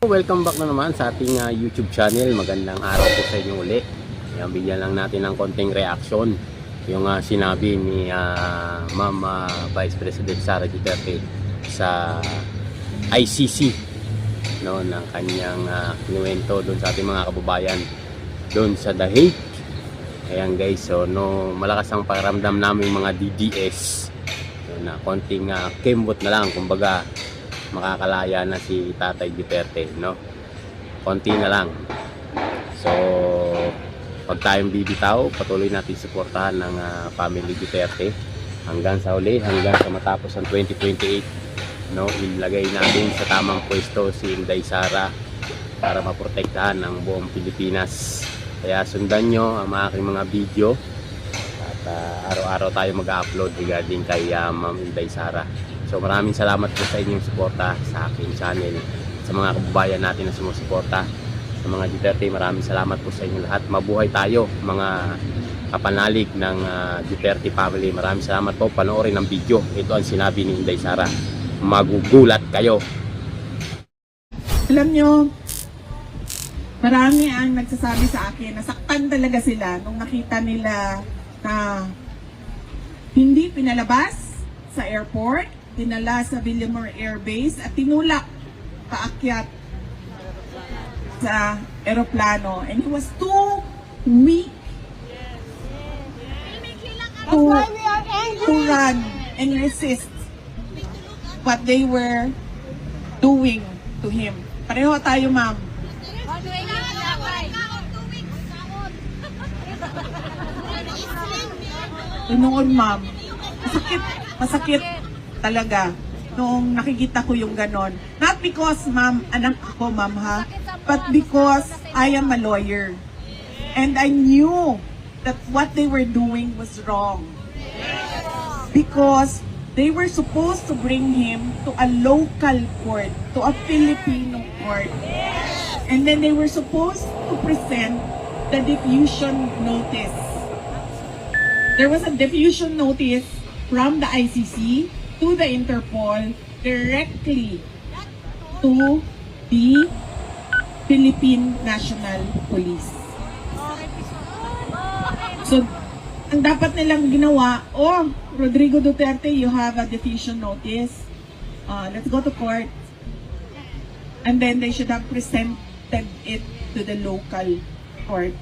Welcome back na naman sa ating YouTube channel. Magandang araw po sa inyo uli. Ayan, bigyan lang natin ng konting reaction yung sinabi ni Ma'am Vice President Sara Duterte sa ICC, no, ng kanyang kinuwento doon sa ating mga kababayan doon sa The Hague. Ayan guys, so no, malakas ang pakiramdam namin mga DDS, so, na konting kembot na lang, kumbaga makakalaya na si Tatay Duterte, no? Konti na lang. So pag tayong bibitaw, patuloy natin suportahan ng family Duterte hanggang sa uli, hanggang sa matapos ang 2028, no? Ilagay natin sa tamang pwesto si Inday Sara para maprotektahan ang buong Pilipinas. Kaya sundan nyo ang aking mga video at araw-araw tayo mag-upload regarding kay Ma'am Inday Sara. So maraming salamat po sa inyong suporta sa aking channel, sa mga kababayan natin na sumusuporta, sa mga Duterte, maraming salamat po sa inyo lahat. Mabuhay tayo mga kapanalig ng Duterte family. Maraming salamat po. Panoorin ang video. Ito ang sinabi ni Inday Sara. Magugulat kayo. Alam nyo, marami ang nagsasabi sa akin, nasaktan talaga sila nung nakita nila na hindi pinalabas sa airport, dinala sa Villamor Air Base at tinulak paakyat sa eroplano, and he was too weak to run and resist what they were doing to him. Pareho tayo, ma'am. Noon, ma'am, masakit talaga noong nakikita ko yung ganon. Not because, ma'am, anak ako, ma'am, ha? But because I am a lawyer. And I knew that what they were doing was wrong. Because they were supposed to bring him to a local court, to a Filipino court. And then they were supposed to present the diffusion notice. There was a diffusion notice from the ICC to the Interpol directly to the Philippine National Police. So, ang dapat nilang ginawa, oh, Rodrigo Duterte, you have a diffusion notice. Let's go to court. And then they should have presented it to the local court.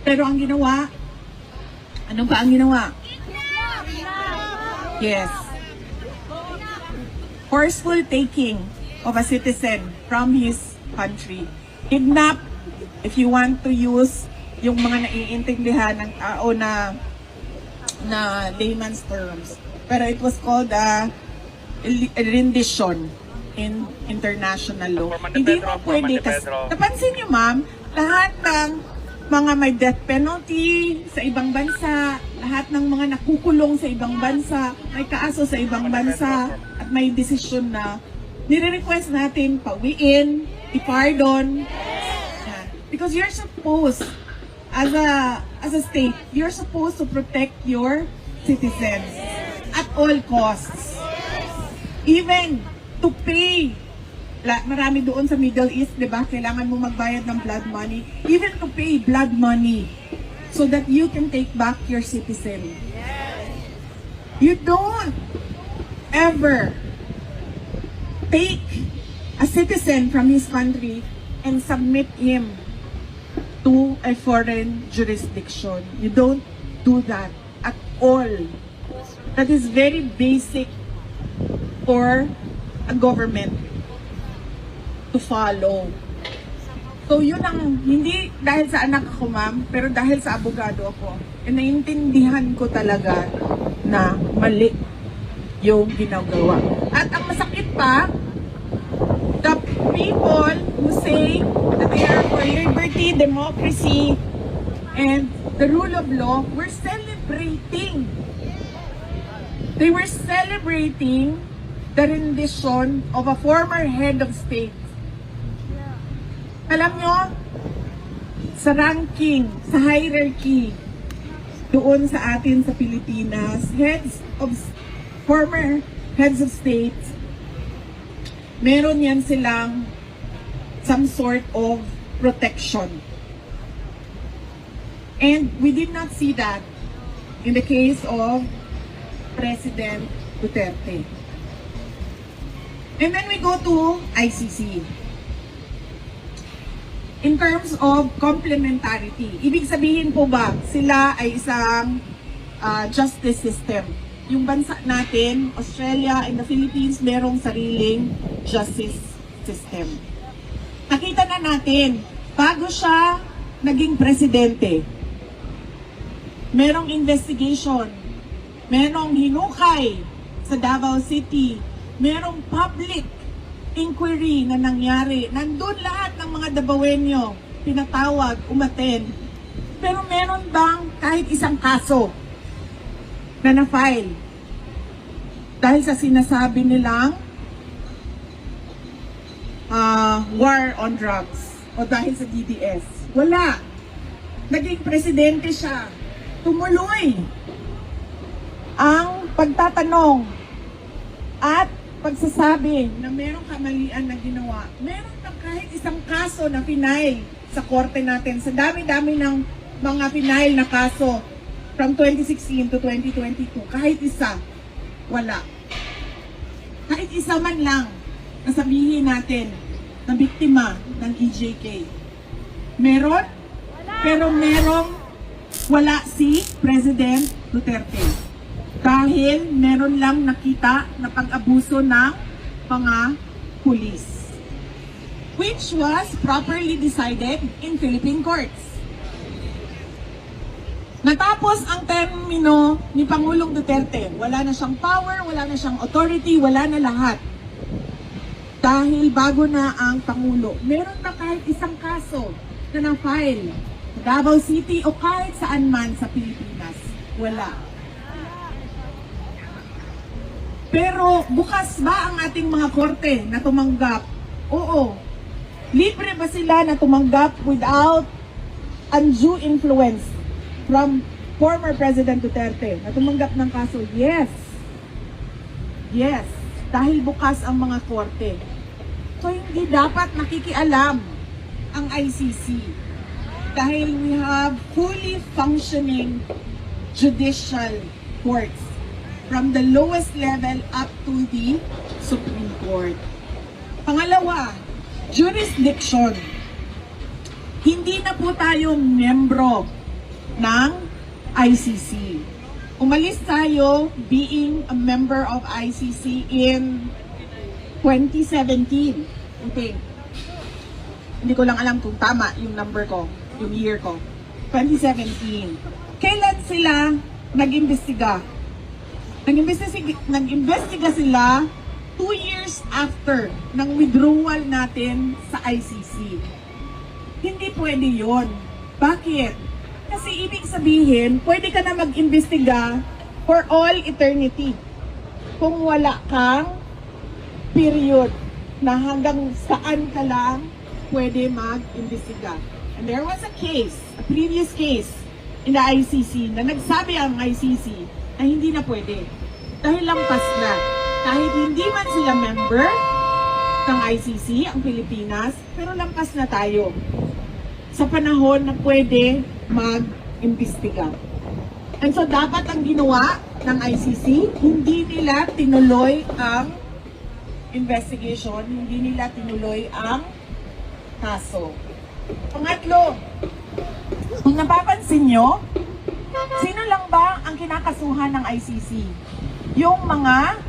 Pero ang ginawa, ano ba ang ginawa? Yes. Forceful taking of a citizen from his country. Kidnap, if you want to use yung mga naiintindihan ng tao na layman's terms. Pero it was called a rendition in international law. Hindi mo pwede kasi. Napansin niyo, ma'am, lahat ng mga may death penalty sa ibang bansa, lahat ng mga nakukulong sa ibang bansa, may kaso sa ibang bansa, at may desisyon na nire-request natin pauwiin, i-pardon. Because you're supposed, as a state, you're supposed to protect your citizens at all costs. Even to pay. Marami doon sa Middle East, di ba? Kailangan mo magbayad ng blood money. Even to pay blood money so that you can take back your citizen. You don't ever take a citizen from his country and submit him to a foreign jurisdiction. You don't do that at all. That is very basic for a government to follow. So yun ang, hindi dahil sa anak ko, ma'am, pero dahil sa abogado ako, naiintindihan ko talaga na mali yung ginagawa. At ang masakit pa, the people who say that they are for liberty, democracy, and the rule of law were celebrating. They were celebrating the rendition of a former head of state. Alam nyo, sa ranking, sa hierarchy, doon sa atin sa Pilipinas, former heads of state, meron yan silang some sort of protection. And we did not see that in the case of President Duterte. And then we go to ICC. In terms of complementarity, ibig sabihin po ba sila ay isang justice system? Yung bansa natin, Australia and the Philippines, merong sariling justice system. Nakita na natin, bago siya naging presidente, merong investigation, merong hinukay sa Davao City, merong public inquiry na nangyari. Nandun lahat ng mga Davaoenyo, pinatawag, umattend. Pero meron bang kahit isang kaso na na-file dahil sa sinasabi nilang war on drugs o dahil sa DDS? Wala. Naging presidente siya. Tumuloy ang pagtatanong at pagsasabi na merong kamalian na ginawa. Meron bang kahit isang kaso na final sa korte natin? Sa dami-dami ng mga final na kaso from 2016 to 2022, kahit isa, wala. Kahit isa man lang na sabihin natin na biktima ng EJK. Meron? Pero merong wala si President Duterte. Dahil meron lang nakita na pag-abuso ng mga pulis. Which was properly decided in Philippine courts. Natapos ang termino ni Pangulong Duterte. Wala na siyang power, wala na siyang authority, wala na lahat. Dahil bago na ang Pangulo. Meron ba kahit isang kaso na na-file sa Davao City o kahit saan man sa Pilipinas? Wala. Pero bukas ba ang ating mga korte na tumanggap? Oo. Libre ba sila na tumanggap without undue influence from former President Duterte na tumanggap ng kaso? Yes. Yes. Dahil bukas ang mga korte. So hindi dapat nakikialam ang ICC. Dahil we have fully functioning judicial courts. From the lowest level up to the Supreme Court. Pangalawa, jurisdiction. Hindi na po tayo membro ng ICC. Umalis tayo being a member of ICC in 2017. Okay. Hindi ko lang alam kung tama yung number ko, yung year ko. 2017. Kailan sila nag-imbestiga? Nag-imbestiga sila 2 years after ng withdrawal natin sa ICC. Hindi pwede yon. Bakit? Kasi ibig sabihin, pwede ka na mag-imbestiga for all eternity. Kung wala kang period na hanggang saan ka lang pwede mag-imbestiga. And there was a case, a previous case in the ICC na nagsabi ang ICC na hindi na pwede. Dahil lampas na. Kahit hindi man sila member ng ICC, ang Pilipinas, pero lampas na tayo. Sa panahon na pwede mag-imbestiga. And so dapat ang ginawa ng ICC, hindi nila tinuloy ang investigation, hindi nila tinuloy ang kaso. Pangatlo, kung napapansin nyo, sino lang ba ang kinakasuhan ng ICC? Yung mga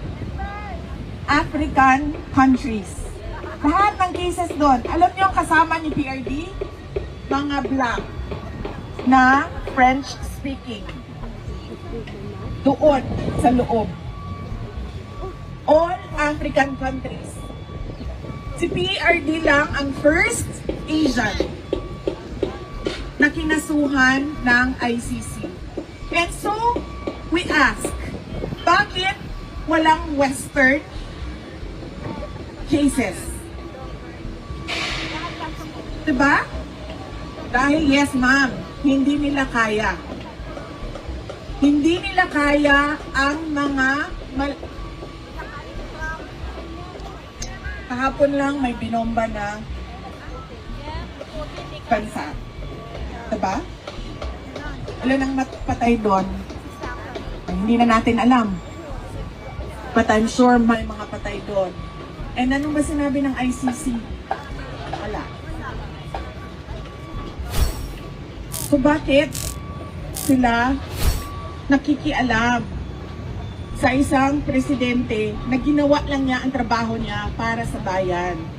African countries. Lahat ng cases doon. Alam niyo ang kasama ni PRD? Mga black na French speaking. Doon sa loob. All African countries. Si PRD lang ang first Asian na kinasuhan ng ICC. And so, we ask, bakit walang Western cases? Diba? Dahil yes ma'am, hindi nila kaya. Hindi nila kaya ang mga kahapon lang may binomba na bansa. Diba? Ilan ang patay doon? Ay, hindi na natin alam. But I'm sure may mga patay doon. And ano ba sinabi ng ICC? Wala. So bakit sila nakikialam sa isang presidente na ginawa lang niya ang trabaho niya para sa bayan?